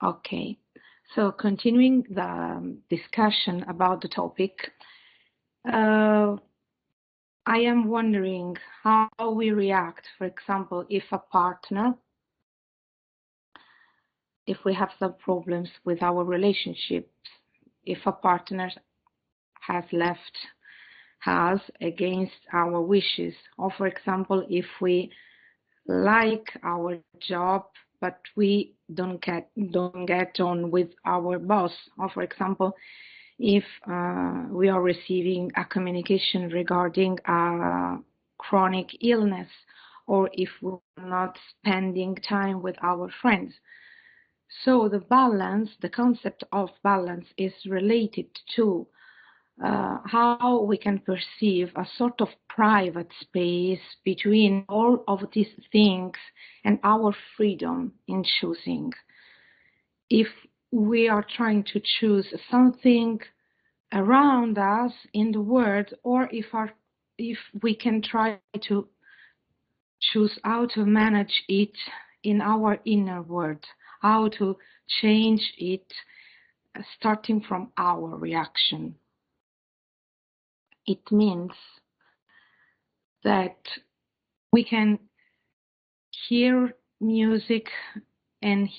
Okay, so continuing the discussion about the topic, I am wondering how we react, for example, if we have some problems with our relationships, if a partner has left us against our wishes, or for example, if we like our job but we don't get on with our boss, or for example, if we are receiving a communication regarding a chronic illness, or if we're not spending time with our friends. So the concept of balance is related to how we can perceive a sort of private space between all of these things and our freedom in choosing. If we are trying to choose something around us in the world, or if we can try to choose how to manage it in our inner world, how to change it starting from our reaction. It means that we can hear music and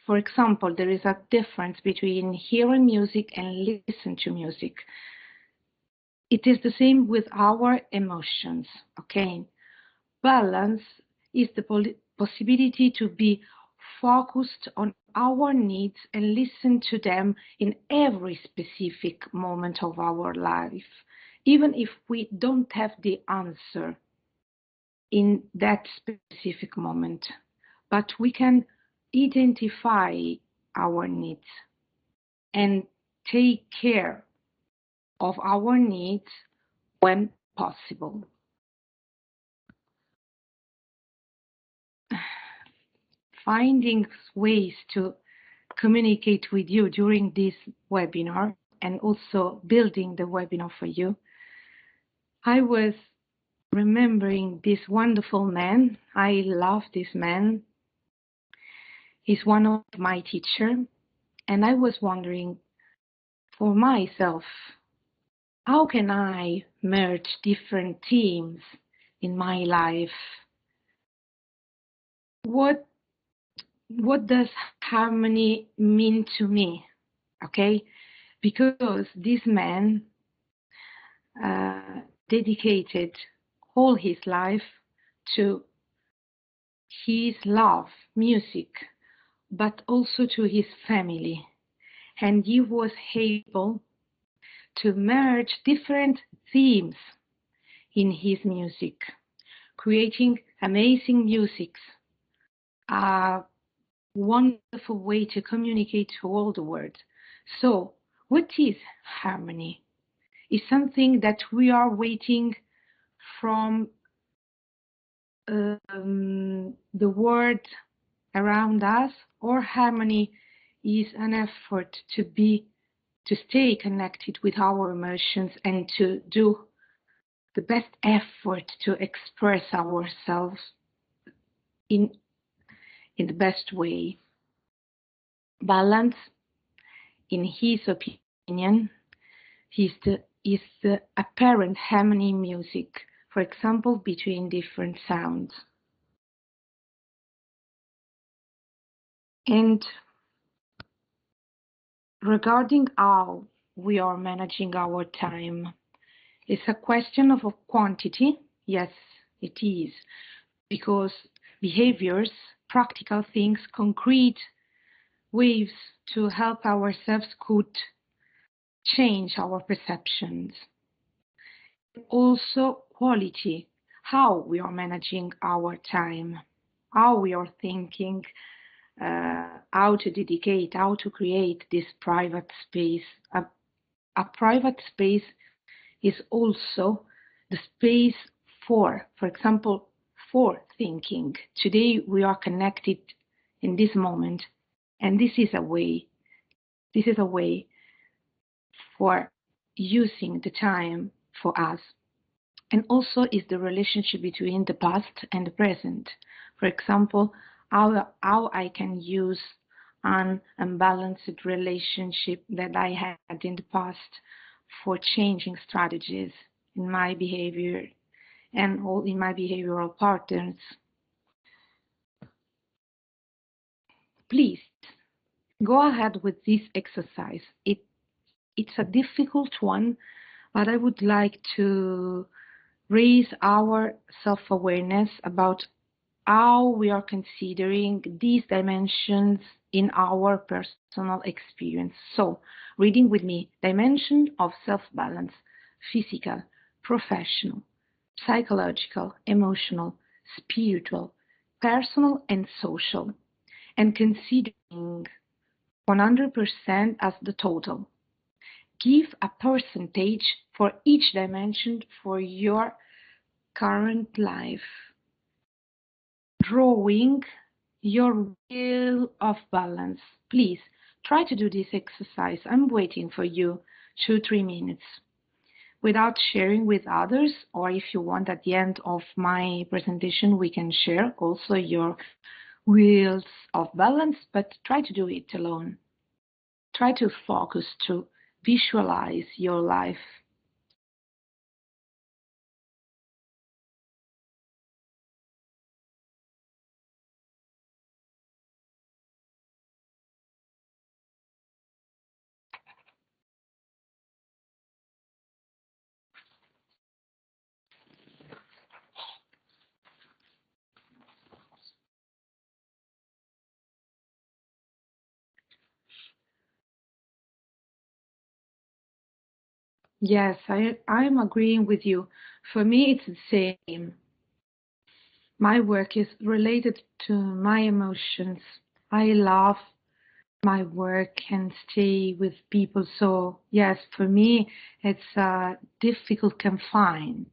for example, there is a difference between hearing music and listen to music. It is the same with our emotions, okay? Balance is the possibility to be focused on our needs and listen to them in every specific moment of our life, even if we don't have the answer in that specific moment, but we can identify our needs and take care of our needs when possible. Finding ways to communicate with you during this webinar and also building the webinar for you, I was remembering this wonderful man. I love this man. He's one of my teachers, and I was wondering for myself, how can I merge different themes in my life? What does harmony mean to me? Okay, because this man dedicated all his life to his love, music, but also to his family. And he was able to merge different themes in his music, creating amazing music, a wonderful way to communicate to all the world. So, what is harmony? It's something that we are waiting from the world around us, or harmony is an effort to stay connected with our emotions and to do the best effort to express ourselves in the best way. Balance, in his opinion, is the apparent harmony in music, for example, between different sounds. And regarding how we are managing our time, it's a question of a quantity. Yes, it is, because behaviors, practical things, concrete ways to help ourselves could change our perceptions. Also, quality, how we are managing our time, how we are thinking, how to dedicate, how to create this private space. A private space is also the space for example, for thinking. Today we are connected in this moment, and this is a way for using the time for us. And also is the relationship between the past and the present. For example, how I can use an unbalanced relationship that I had in the past, for changing strategies in my behavior and all in my behavioral patterns. Please go ahead with this exercise. It's a difficult one, but I would like to raise our self-awareness about how we are considering these dimensions in our personal experience. So, reading with me: dimension of self-balance: physical, professional, psychological, emotional, spiritual, personal, and social, and considering 100% as the total. Give a percentage for each dimension for your current life, drawing your wheel of balance. Please try to do this exercise. I'm waiting for you 2-3 minutes without sharing with others, or if you want, at the end of my presentation, we can share also your wheels of balance, but try to do it alone. Try to focus, to visualize your life. Yes, I'm agreeing with you. For me, it's the same. My work is related to my emotions. I love my work and stay with people. So yes, for me, it's difficult confine.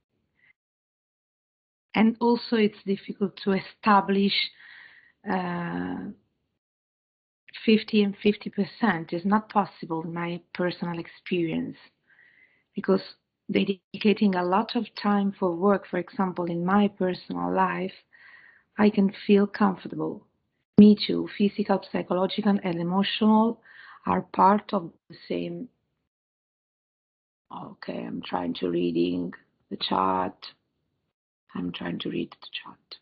And also it's difficult to establish 50 and 50%. It's not possible in my personal experience, because dedicating a lot of time for work, for example, in my personal life, I can feel comfortable. Me too. Physical, psychological, and emotional are part of the same. Okay, I'm trying to reading the chart. I'm trying to read the chart.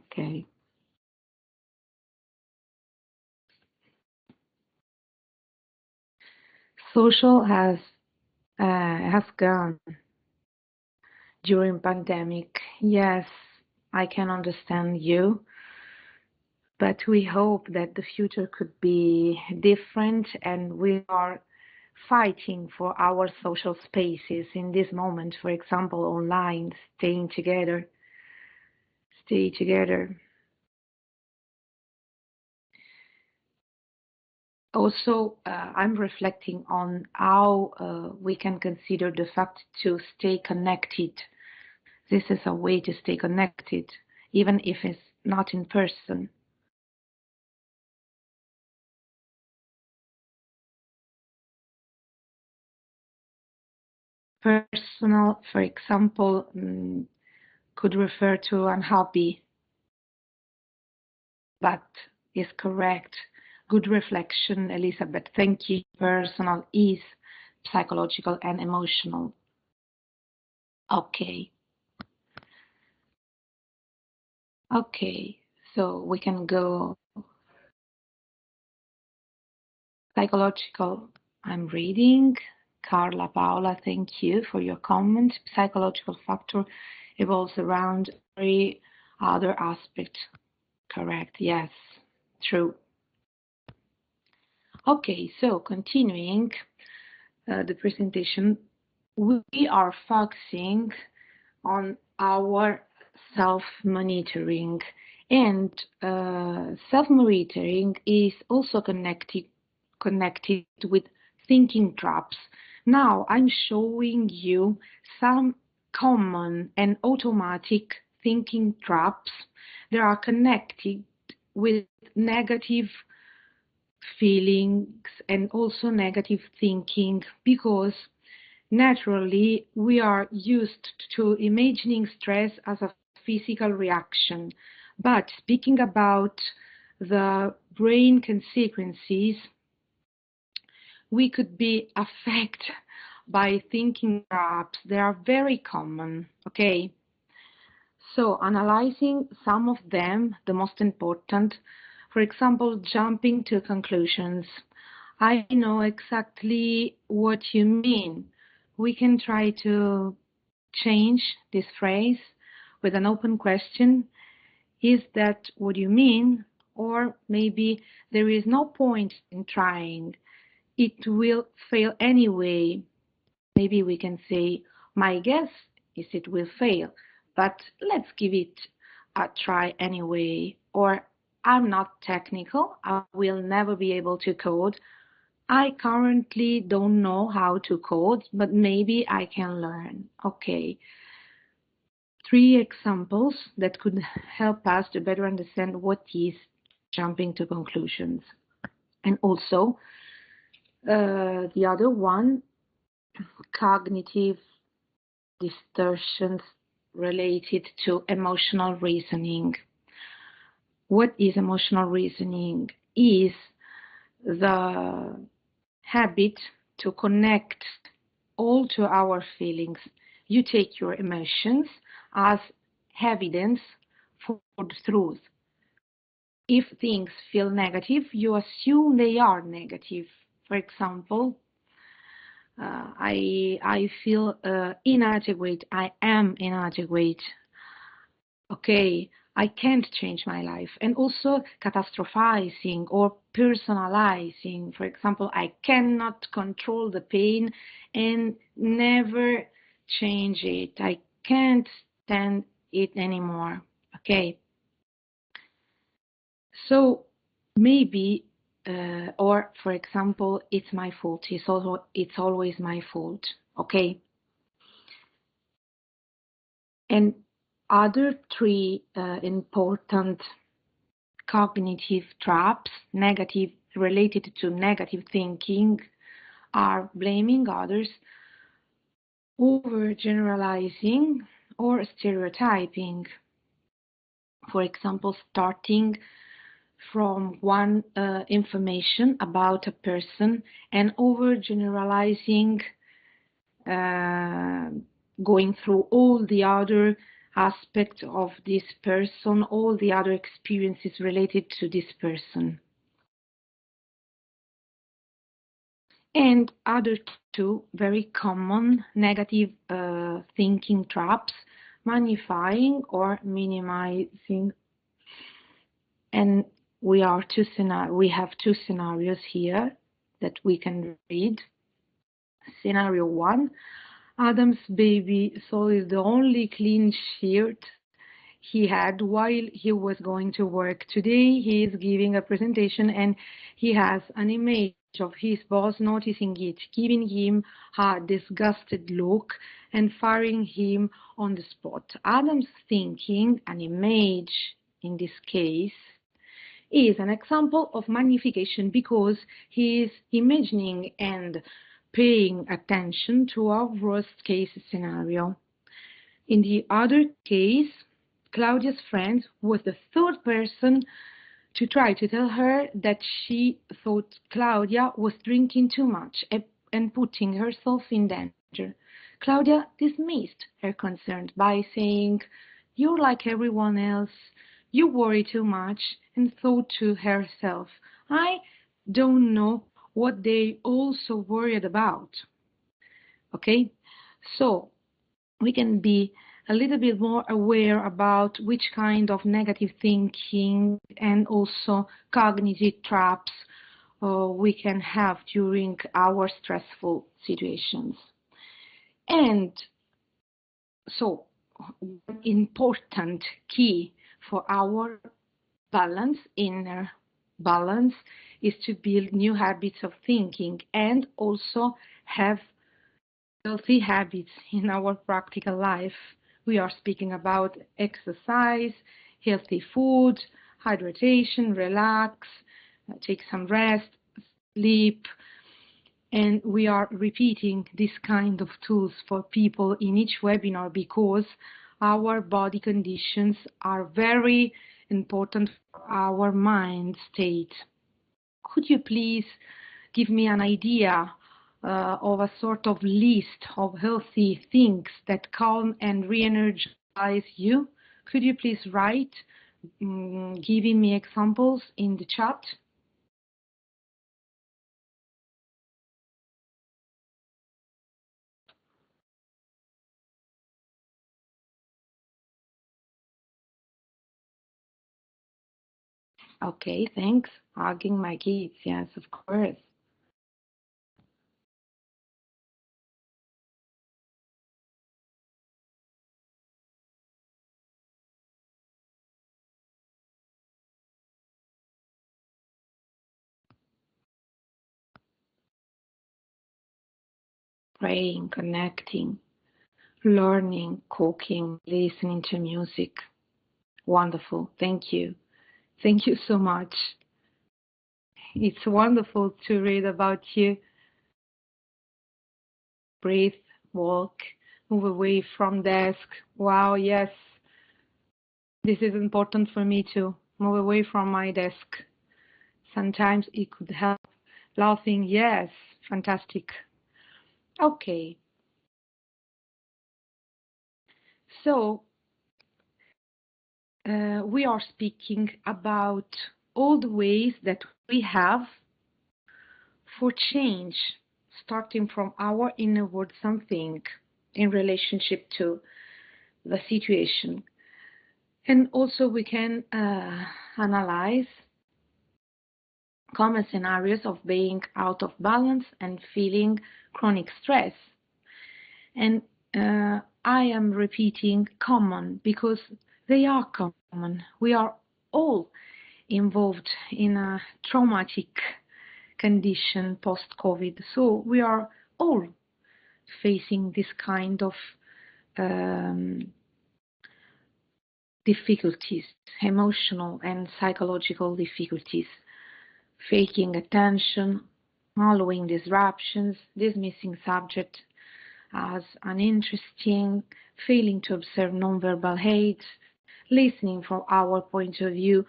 Okay. Social has gone during pandemic. Yes, I can understand you, but we hope that the future could be different, and we are fighting for our social spaces in this moment, for example, online, staying together, stay together. Also, I'm reflecting on how we can consider the fact to stay connected. This is a way to stay connected, even if it's not in person. Personal, for example, could refer to an hobby, but is correct. Good reflection, Elizabeth. Thank you. Personal is psychological and emotional. Okay. Okay. So we can go psychological. I'm reading. Carla Paola, thank you for your comment. Psychological factor evolves around every other aspect. Correct. Yes. True. Okay, so continuing the presentation, we are focusing on our self-monitoring, and self-monitoring is also connected with thinking traps. Now I'm showing you some common and automatic thinking traps that are connected with negative feelings and also negative thinking, because naturally we are used to imagining stress as a physical reaction, But speaking about the brain consequences, we could be affected by thinking traps. They are very common, okay? So analyzing some of them, the most important, for example, jumping to conclusions. I know exactly what you mean. We can try to change this phrase with an open question. Is that what you mean? Or maybe there is no point in trying. It will fail anyway. Maybe we can say, my guess is it will fail, but let's give it a try anyway. Or I'm not technical, I will never be able to code. I currently don't know how to code, but maybe I can learn. Okay. 3 examples that could help us to better understand what is jumping to conclusions. And also, the other one, cognitive distortions related to emotional reasoning. What is emotional reasoning? Is the habit to connect all to our feelings. You take your emotions as evidence for the truth. If things feel negative, you assume they are negative. For example, I feel inadequate. I am inadequate. Okay, I can't change my life. And also catastrophizing or personalizing. For example, I cannot control the pain and never change it. I can't stand it anymore. Okay. So maybe, or for example, it's my fault. It's always my fault. Okay. And other 3 important cognitive traps, negative related to negative thinking, are blaming others, overgeneralizing, or stereotyping. For example, starting from one information about a person and overgeneralizing, going through all the other aspects of this person, all the other experiences related to this person. And other 2 very common negative thinking traps, magnifying or minimizing. And we have 2 scenarios here that we can read. Scenario 1, Adam's baby soul is the only clean shirt he had while he was going to work. Today he is giving a presentation and he has an image of his boss noticing it, giving him a disgusted look and firing him on the spot. Adam's thinking, an image in this case, is an example of magnification because he is imagining and paying attention to our worst case scenario. In the other case, Claudia's friend was the 3rd person to try to tell her that she thought Claudia was drinking too much and putting herself in danger. Claudia dismissed her concern by saying, "You're like everyone else. You worry too much," and thought to herself, "I don't know what they also worried about." Okay, so we can be a little bit more aware about which kind of negative thinking and also cognitive traps we can have during our stressful situations. And so, one important key for our inner balance, is to build new habits of thinking and also have healthy habits in our practical life. We are speaking about exercise, healthy food, hydration, relax, take some rest, sleep, and we are repeating this kind of tools for people in each webinar because our body conditions are very important for our mind state. Could you please give me an idea of a sort of list of healthy things that calm and re-energize you? Could you please write, giving me examples in the chat? Okay, thanks. Hugging my kids, yes, of course. Praying, connecting, learning, cooking, listening to music. Wonderful. Thank you. Thank you so much. It's wonderful to read about you. Breathe, walk, move away from desk. Wow, yes. This is important for me to move away from my desk. Sometimes it could help. Laughing, yes, fantastic. Okay. So, we are speaking about all the ways that we have for change, starting from our inward something in relationship to the situation. And also we can analyze common scenarios of being out of balance and feeling chronic stress. And I am repeating common because they are common. We are all involved in a traumatic condition post-COVID. So we are all facing this kind of difficulties, emotional and psychological difficulties, faking attention, allowing disruptions, dismissing subject as uninteresting, failing to observe nonverbal aids, listening from our point of view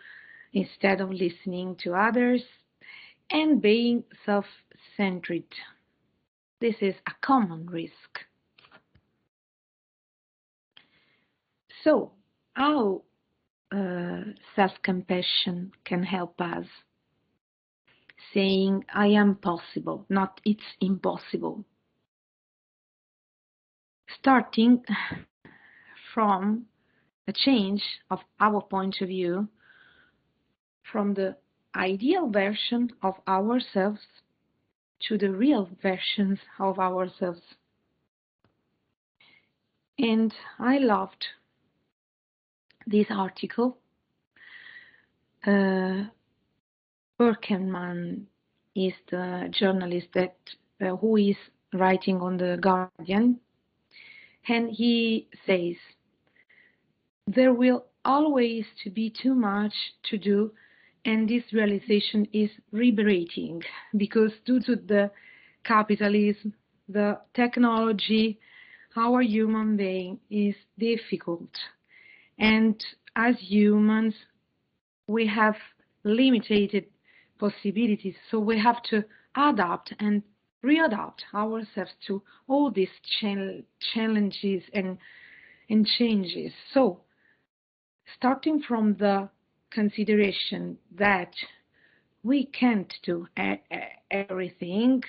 instead of listening to others, and being self-centered. This is a common risk. So, how self-compassion can help us? Saying, I am possible, not it's impossible. Starting from a change of our point of view from the ideal version of ourselves to the real versions of ourselves. And I loved this article. Berkman is the journalist that who is writing on the Guardian, and he says, there will always to be too much to do, and this realization is liberating because due to the capitalism, the technology, our human being is difficult. And as humans, we have limited possibilities, so we have to adapt and readapt ourselves to all these challenges and changes. So, starting from the consideration that we can't do everything,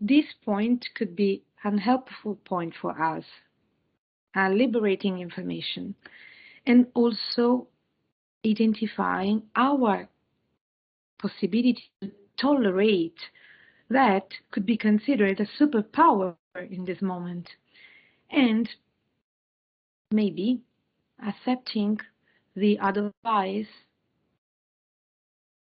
this point could be an helpful point for us, a liberating information, and also identifying our possibility to tolerate that could be considered a superpower in this moment, and maybe accepting the advice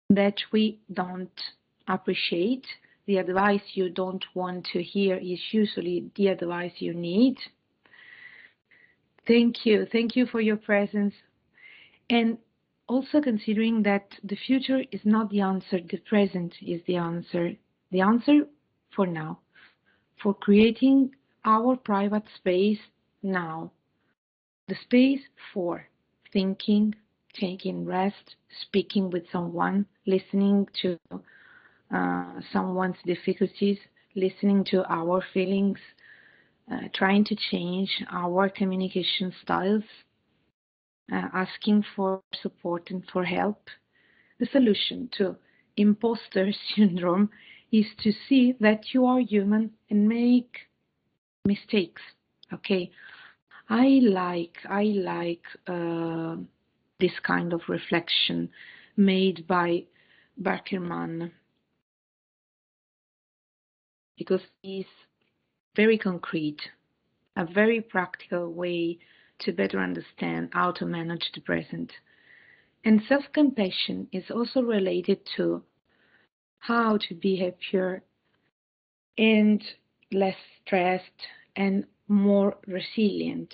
that we don't appreciate. The advice you don't want to hear is usually the advice you need. Thank you for your presence, and also considering that the future is not the answer, the present is the answer for now, for creating our private space now, the space for thinking, taking rest, speaking with someone, listening to someone's difficulties, listening to our feelings, trying to change our communication styles, asking for support and for help. The solution to imposter syndrome is to see that you are human and make mistakes. Okay, I like this kind of reflection made by Barkerman because it's very concrete, a very practical way to better understand how to manage the present. And self-compassion is also related to how to be happier and less stressed and more resilient.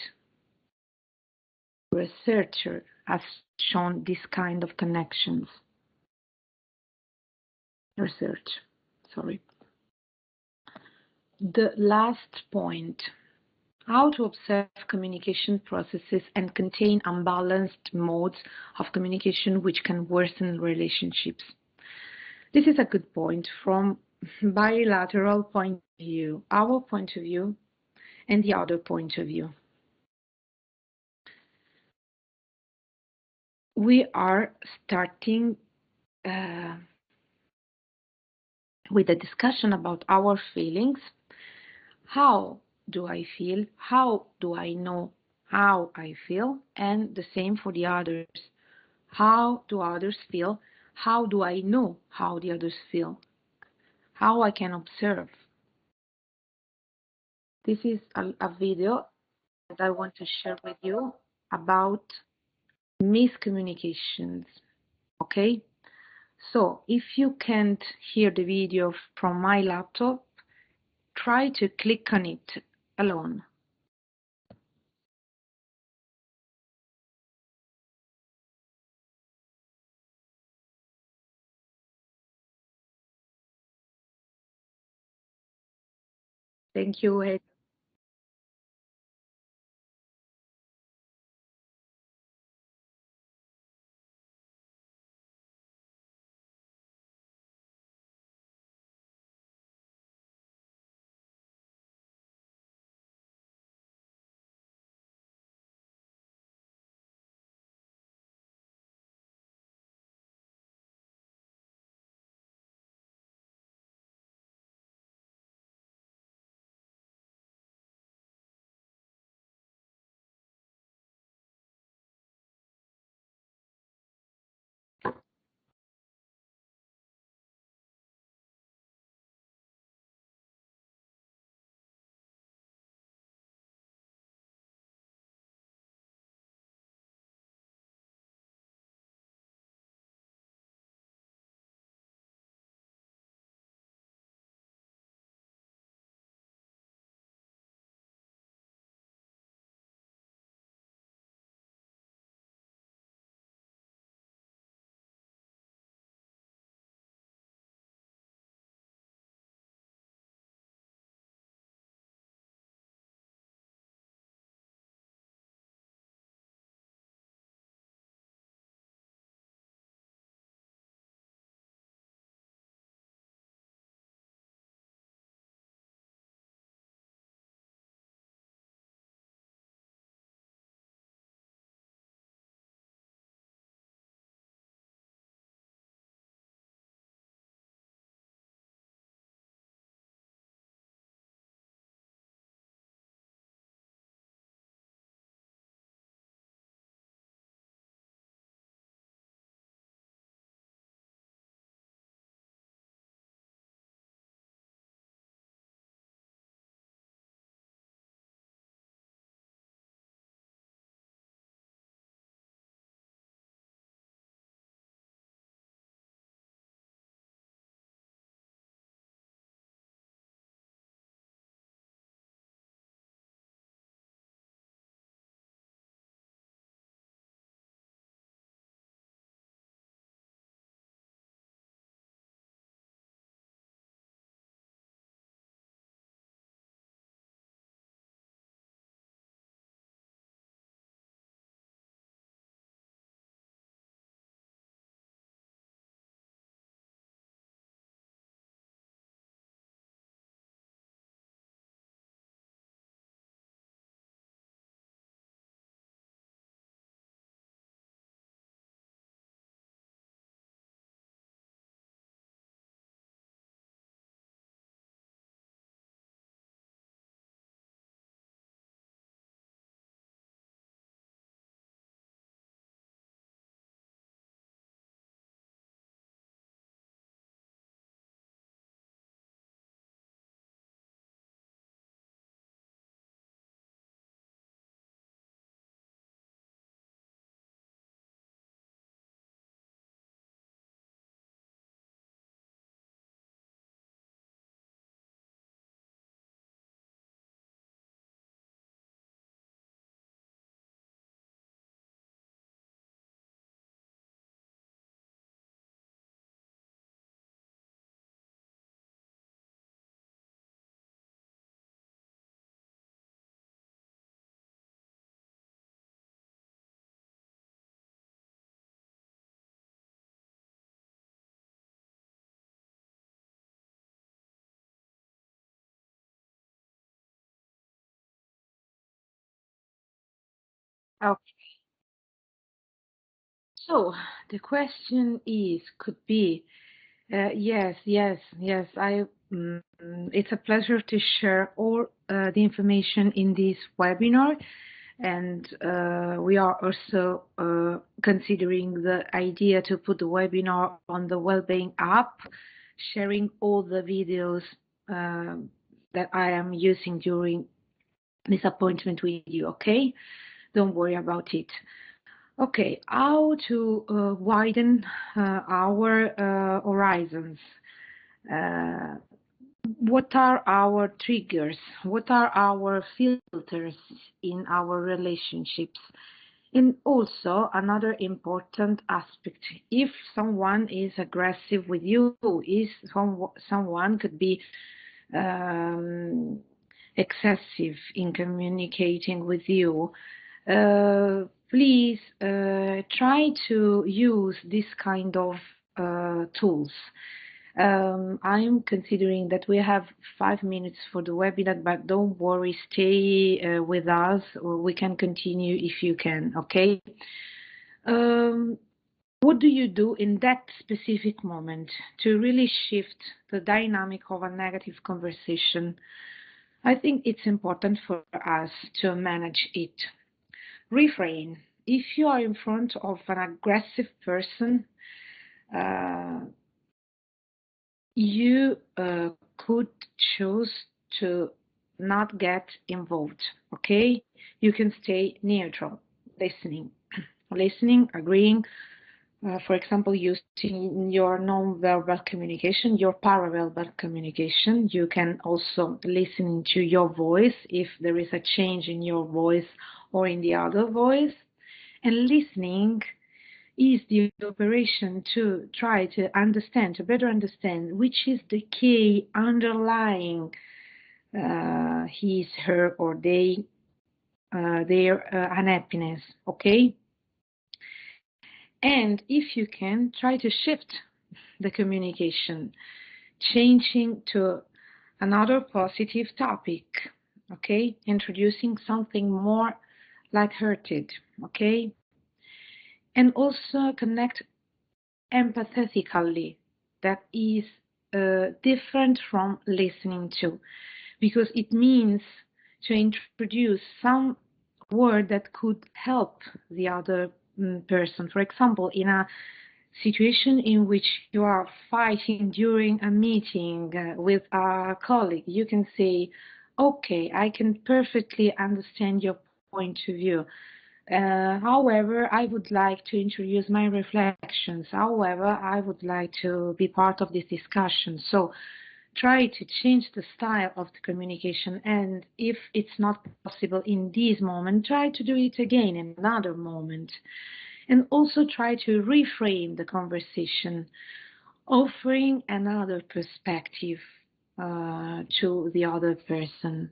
Researcher has shown this kind of connections. Research, sorry. The last point, how to observe communication processes and contain unbalanced modes of communication which can worsen relationships. This is a good point from bilateral point of view, our point of view and the other point of view. We are starting with a discussion about our feelings. How do I feel? How do I know how I feel? And the same for the others. How do others feel? How do I know how the others feel? How I can observe. This is a video that I want to share with you about miscommunications. Okay? So if you can't hear the video from my laptop, try to click on it alone. Thank you. Okay. So the question could be, yes, yes, yes. It's a pleasure to share all the information in this webinar, and we are also considering the idea to put the webinar on the Wellbeing app, sharing all the videos that I am using during this appointment with you. Okay, don't worry about it. Okay, how to widen our horizons? Uh, what are our triggers? What are our filters in our relationships? And also, another important aspect, if someone is aggressive with you, if someone could be um, excessive in communicating with you, please try to use this kind of tools. I'm considering that we have 5 minutes for the webinar, but don't worry, stay with us, or we can continue if you can, okay? Um, what do you do in that specific moment to really shift the dynamic of a negative conversation? I think it's important for us to manage it. Refrain. If you are in front of an aggressive person, uh, you could choose to not get involved, okay? You can stay neutral, listening, listening, agreeing, for example, using your non-verbal communication, your paraverbal communication. You can also listen to your voice if there is a change in your voice or in the other voice. And listening is the operation to try to understand, to better understand which is the key underlying his, her, or their unhappiness, okay? And if you can, try to shift the communication, changing to another positive topic, okay? Introducing something more lighthearted, okay? And also connect empathetically. That is different from listening to, because it means to introduce some word that could help the other person. For example, in a situation in which you are fighting during a meeting with a colleague, you can say, okay, I can perfectly understand your point of view. However, I would like to introduce my reflections. However, I would like to be part of this discussion. So try to change the style of the communication. And if it's not possible in this moment, try to do it again in another moment. And also try to reframe the conversation, offering another perspective to the other person,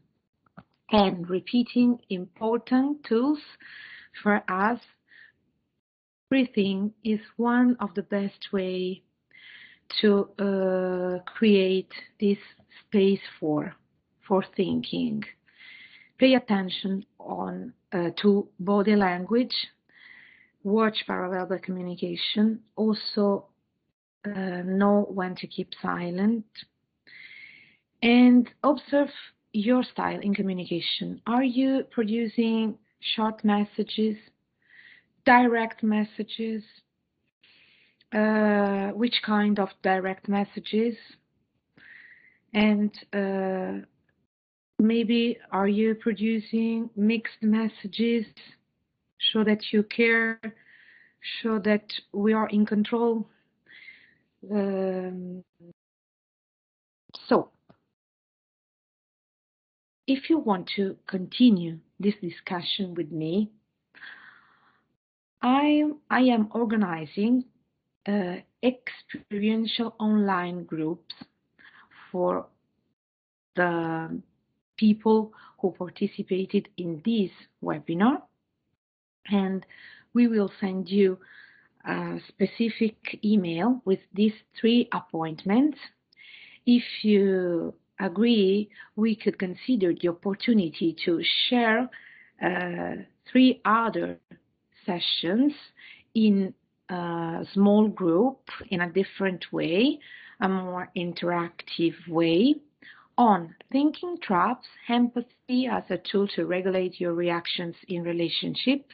and repeating important tools for us. Breathing is one of the best way to create this space for thinking. Pay attention on to body language, watch paraverbal communication, also know when to keep silent, and observe your style in communication. Are you producing short messages, direct messages? Which kind of direct messages? And maybe are you producing mixed messages? Show that you care, show that we are in control. Um, so, if you want to continue this discussion with me, I am organizing experiential online groups for the people who participated in this webinar, and we will send you a specific email with these 3 appointments. If you agree, we could consider the opportunity to share 3 other sessions in a small group in a different way, a more interactive way, on thinking traps, empathy as a tool to regulate your reactions in relationship,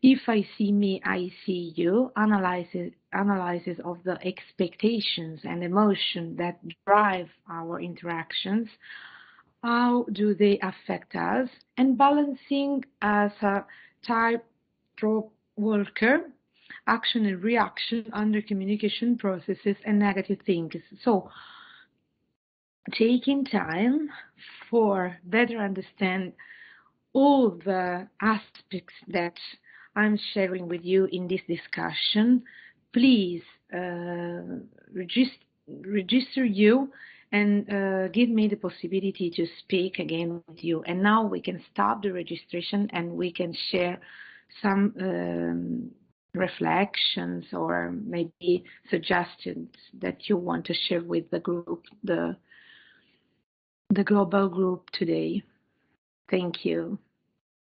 if I see me, I see you, analysis of the expectations and emotion that drive our interactions, how do they affect us, and balancing as a tightrope walker, action and reaction under communication processes and negative things. So taking time for better understand all the aspects that I'm sharing with you in this discussion, please register you and give me the possibility to speak again with you. And now we can stop the registration and we can share some reflections or maybe suggestions that you want to share with the group, the global group today. Thank you.